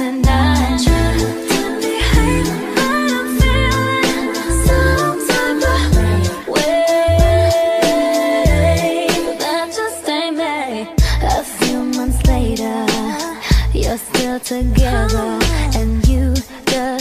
and I try to behave, but I'm feeling some type of way that just ain't me. A few months later, you're still together, and you just